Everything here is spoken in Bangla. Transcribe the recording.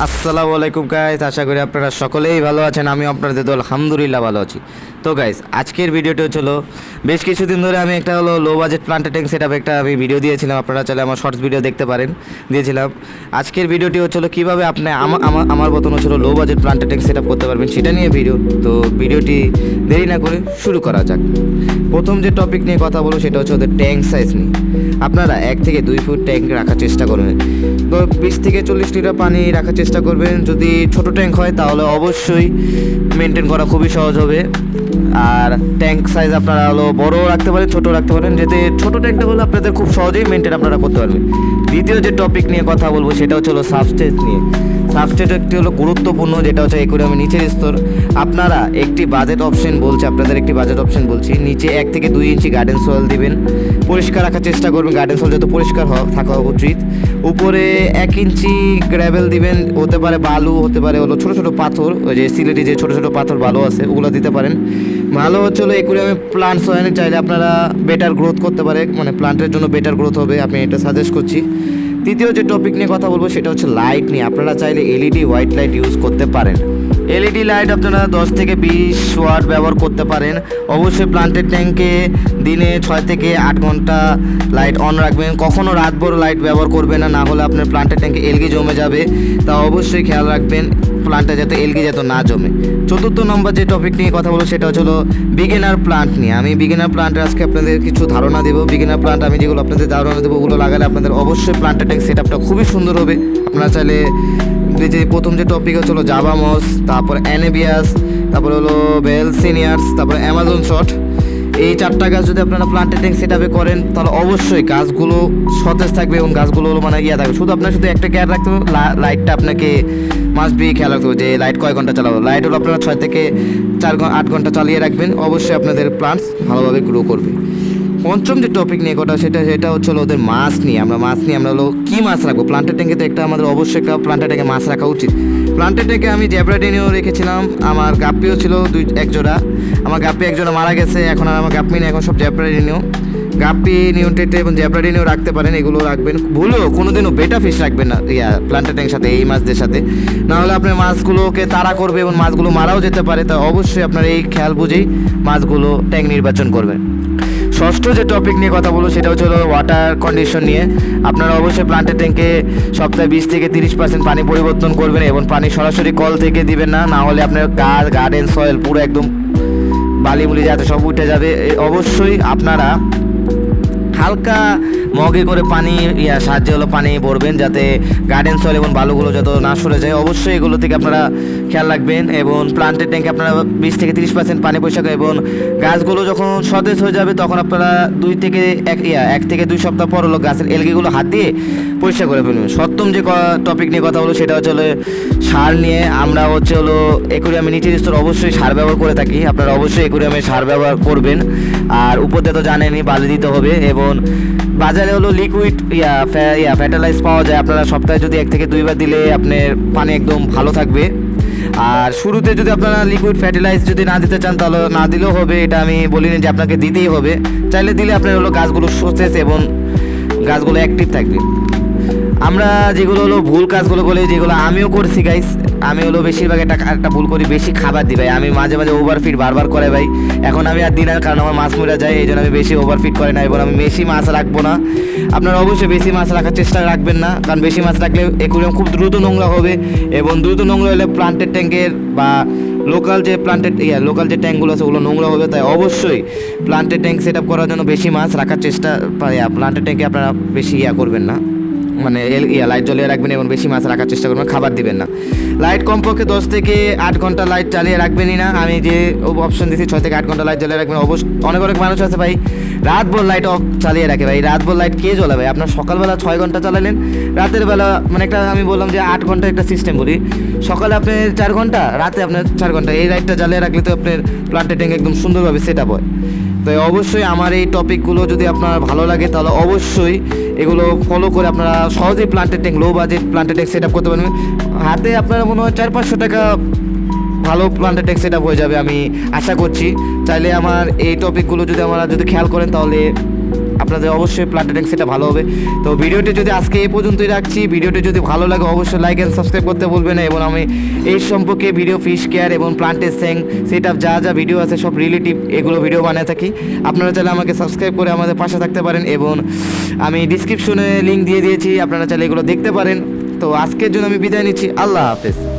আসসালামু আলাইকুম গাইস, আশা করি আপনারা সকলেই ভালো আছেন। আমি আপনাদের দল আলহামদুলিল্লাহ ভালো আছি। তো গাইস, আজকের ভিডিওটি হচ্ছিল বেশ কিছুদিন ধরে আমি একটা হলো low budget planted tank set up একটা আমি ভিডিও দিয়েছিলাম, আপনারা চাইলে আমার শর্টস ভিডিও দেখতে পারেন, দিয়েছিলাম। আজকের ভিডিওটি হচ্ছিল কীভাবে আপনি আমার মতন হচ্ছিল low budget planted tank set up করতে পারবেন সেটা নিয়ে ভিডিও। তো ভিডিওটি দেরি না করে শুরু করা যাক। প্রথম যে টপিক নিয়ে কথা বলবো সেটা হচ্ছে ওদের ট্যাঙ্ক সাইজ নিয়ে। আপনারা 1 থেকে 2 ফুট ট্যাঙ্ক রাখার চেষ্টা করবেন, তো 20 থেকে 40 লিটার পানি রাখার চেষ্টা করবেন। যদি ছোট ট্যাঙ্ক হয় তাহলে অবশ্যই মেনটেন করা খুবই সহজ হবে। আর ট্যাঙ্ক সাইজ আপনারা হলো বড় রাখতে পারেন, ছোট রাখতে পারেন, যাতে ছোট ট্যাঙ্কটা হলে আপনাদের খুব সহজেই মেনটেন আপনারা করতে পারবেন। দ্বিতীয় যে টপিক নিয়ে কথা বলবো সেটা হচ্ছে হলো সাবস্টেট নিয়ে। সাবস্টেট একটি হলো গুরুত্বপূর্ণ, যেটা হচ্ছে অ্যাকুয়ারিয়ামের নিচের স্তর। আপনারা একটি বাজেট অপশন বলছি, আপনাদের একটি বাজেট অপশন বলছি, নিচে 1 থেকে 2 ইঞ্চি গার্ডেন সয়েল দিবেন, পরিষ্কার রাখার চেষ্টা করবেন। গার্ডেন সয়েল যত পরিষ্কার থাকা উচিত। উপরে 1 ইঞ্চি গ্র্যাভেল দিবেন, হতে পারে বালু, হতে পারে হলো ছোটো ছোটো পাথর, ওই যে সিলেটি যে ছোটো ছোটো পাথর বালু আছে ওগুলো দিতে পারেন। ভালো হচ্ছে হলো অ্যাকুয়ারিয়ামে প্লান্টস হয় চাইলে আপনারা বেটার গ্রোথ করতে পারে, মানে প্লান্টের জন্য বেটার গ্রোথ হবে, আমি এটা সাজেস্ট করছি। তৃতীয় যে টপিক নিয়ে কথা বলবো সেটা হচ্ছে লাইট নিয়ে। আপনারা চাইলে এলইডি হোয়াইট লাইট ইউজ করতে পারেন। এলইডি লাইট আপনারা 10 থেকে 20 ওয়াট ব্যবহার করতে পারেন। অবশ্যই প্লান্টের ট্যাঙ্কে দিনে 6 থেকে 8 ঘন্টা লাইট অন রাখবেন। কখনও রাতভর লাইট ব্যবহার করবেন না, না হলে আপনার প্লান্টের ট্যাঙ্কে এলগি জমে যাবে। তা অবশ্যই খেয়াল রাখবেন প্লান্টে যাতে এলগি যাতে না জমে। চতুর্থ নম্বর যে টপিক নিয়ে কথা বলবো সেটা হলো বিগিনার প্লান্ট নিয়ে। আমি বিগিনার প্লান্টের আজকে আপনাদের কিছু ধারণা দেবো। বিগিনার প্লান্ট আমি যেগুলো আপনাদের ধারণা দেবো ওগুলো লাগালে আপনাদের অবশ্যই প্লান্টের ট্যাঙ্ক সেট আপটা খুবই সুন্দর হবে। আপনারা চাইলে যে প্রথম যে টপিক হচ্ছে হলো জাভামস, তারপর অ্যানেবিয়াস, তারপর হলো বেল সিনিয়ার্স, তারপর অ্যামাজন শট, এই 4টা গাছ যদি আপনারা প্লান্টেড ট্যাঙ্ক সেট আপে করেন তাহলে অবশ্যই গাছগুলো সতেজ থাকবে এবং গাছগুলো মানে থাকবে। শুধু আপনার শুধু একটা কেয়ার রাখতে হবে, লাইটটা আপনাকে মাস্ট বি খেয়াল রাখতে হবে যে লাইট কয় ঘন্টা চালাবো। লাইট হলো আপনারা 6 থেকে 8 ঘন্টা চালিয়ে রাখবেন, অবশ্যই আপনাদের প্লান্টস ভালোভাবে গ্রো করবে। পঞ্চম যে টপিক নিয়ে কথা সেটা হচ্ছে হলো ওদের মাছ নিয়ে। আমরা হলো কী মাছ রাখবো প্লান্টেড ট্যাঙ্কে, তো একটা আমাদের অবশ্যই একটা প্লান্টেড ট্যাঙ্কে মাছ রাখা উচিত। প্লান্টেড ট্যাঙ্কে আমি জ্যাব্রাডিনিও রেখেছিলাম, আমার গাপ্পিও ছিল এক জোড়া। আমার গাপ্পি এক জোড়া মারা গেছে, এখন আর আমার গাপ্পি নেই, এখন সব জ্যাব্রাডিনিও। গাপ্পি নিউটেটে এবং জ্যাব্রাডিনিও রাখতে পারেন, এগুলো রাখবেন। ভুলেও কোনোদিনও বেটা ফিশ রাখবেন না প্লান্টেড ট্যাঙ্কের সাথে, এই মাছদের সাথে, না হলে আপনার মাছগুলোকে তাড়া করবে এবং মাছগুলো মারাও যেতে পারে। তাই অবশ্যই আপনার এই খেয়াল বুঝেই মাছগুলো ট্যাঙ্ক নির্বাচন করবেন। ষষ্ঠ যে টপিক নিয়ে কথা বলবো সেটা হচ্ছে ওয়াটার কন্ডিশন নিয়ে। আপনারা অবশ্যই প্লান্টের ট্যাঙ্কে সপ্তাহে 20 থেকে 30% পানি পরিবর্তন করবেন এবং পানি সরাসরি কল থেকে দিবেন না, না হলে আপনার গার্ডেন সয়েল পুরো একদম বালিমুলি যাতে সব উঠে যাবে। অবশ্যই আপনারা হালকা মগে করে পানি সাহায্যে হলো পানি ভরবেন, যাতে গার্ডেন সয়েল এবং বালুগুলো যত না সরে যায়। অবশ্যই এগুলো থেকে আপনারা খেয়াল রাখবেন এবং প্লান্টের ট্যাঙ্কে আপনারা 20 থেকে 30% পানি পরিষ্কার করেন এবং গাছগুলো যখন সতেজ হয়ে যাবে তখন আপনারা 1 থেকে 2 সপ্তাহ পর হলো গাছের এলগিগুলো হাত দিয়ে পরিষ্কার করে ফেলবেন। সপ্তম যে টপিক নিয়ে কথা হলো সেটা হচ্ছে হলো সার নিয়ে। আমরা হচ্ছে হলো অ্যাকুয়ারিয়ামে নিচের স্তর অবশ্যই সার ব্যবহার করে থাকি, আপনারা অবশ্যই অ্যাকুয়ারিয়ামে সার ব্যবহার করবেন। আর উপর দিয়ে তো জানেনই বালি দিতে হবে এবং বাজারে হলো লিকুইড ফার্টিলাইজ পাওয়া যায়। আপনারা সপ্তাহে যদি 1 থেকে 2 বার দিলে আপনার পানি একদম ভালো থাকবে। আর শুরুতে যদি আপনারা লিকুইড ফার্টিলাইজ যদি না দিতে চান তাহলে না দিলেও হবে, এটা আমি বলিনি যে আপনাকে দিতেই হবে, চাইলে দিলে আপনার হলো গাছগুলো সতেজ এবং গাছগুলো অ্যাক্টিভ থাকবে। আমরা যেগুলো হলো ভুল কাজগুলো বলি, যেগুলো আমিও করছি গাইস, আমি হলো বেশিরভাগ একটা ভুল করি, বেশি খাবার দিই ভাই। আমি মাঝে মাঝে ওভারফিড বারবার করে ভাই, এখন আমি আর দিই না, কারণ আমার মাছ মরে যায়, এই জন্য আমি বেশি ওভারফিড করে না এবং আমি বেশি মাছ রাখবো না। আপনারা অবশ্যই বেশি মাছ রাখার চেষ্টা রাখবেন না, কারণ বেশি মাছ রাখলে অ্যাকুয়ারিয়াম খুব দ্রুত নোংরা হবে এবং দ্রুত নোংরা হলে প্লান্টেড ট্যাঙ্কের বা লোকাল যে ট্যাঙ্কগুলো আছে ওগুলো নোংরা হবে। তাই অবশ্যই প্লান্টেড ট্যাঙ্ক সেট আপ করার জন্য বেশি মাছ রাখার চেষ্টা, প্লান্টেড ট্যাঙ্কে আপনারা বেশি করবেন না, মানে লাইট জ্বালিয়ে রাখবেন এবং বেশি মাছ রাখার চেষ্টা করবেন, খাবার দিবেন না। লাইট কমপক্ষে 10 থেকে 8 ঘন্টা লাইট চালিয়ে রাখবেনই না। আমি যে অপশন দিচ্ছি 6 থেকে 8 ঘন্টা লাইট জ্বালিয়ে রাখবেন। অনেক মানুষ আছে ভাই রাতভর লাইট অফ চালিয়ে রাখে। ভাই রাতভর লাইট কে জ্বলা ভাই? আপনার সকালবেলা 6 ঘন্টা চালালেন, রাতের বেলা মানে একটা আমি বললাম যে 8 ঘন্টা একটা সিস্টেম বলি, সকালে আপনি 4 ঘন্টা, রাতে আপনার 4 ঘন্টা, এই লাইটটা জ্বালিয়ে রাখলে তো আপনার প্লান্টেড ট্যাঙ্ক একদম সুন্দরভাবে সেট আপ হয়। তো অবশ্যই আমার এই টপিকগুলো যদি আপনার ভালো লাগে তাহলে অবশ্যই এগুলো ফলো করে আপনারা সহজেই planted tank, low budget planted tank set up করতে পারবেন। হাতে আপনারা মনে হয় 400-500 টাকা ভালো প্লান্টেড ট্যাঙ্ক সেট আপ হয়ে যাবে আমি আশা করছি। চাইলে আমার এই টপিকগুলো যদি খেয়াল করেন তাহলে আপনারা আপনাদের অবশ্যই প্লান্টেড ট্যাঙ্ক সেটা ভালো হবে। তো ভিডিওটি যদি আজকে এই পর্যন্তই রাখছি, ভিডিওটি যদি ভালো লাগে অবশ্যই লাইক অ্যান্ড সাবস্ক্রাইব করতে ভুলবেন না। এবং আমি এই সম্পর্কে ভিডিও ফিশ কেয়ার এবং প্লান্টের স্যাং সেট আপ যা ভিডিও আছে সব রিলেটিভ এগুলো ভিডিও বানিয়ে থাকি। আপনারা চাইলে আমাকে সাবস্ক্রাইব করে আমাদের পাশে থাকতে পারেন, এবং আমি ডিসক্রিপশনে লিঙ্ক দিয়ে দিয়েছি, আপনারা চাইলে এগুলো দেখতে পারেন। তো আজকের জন্য আমি বিদায় নিচ্ছি, আল্লাহ হাফেজ।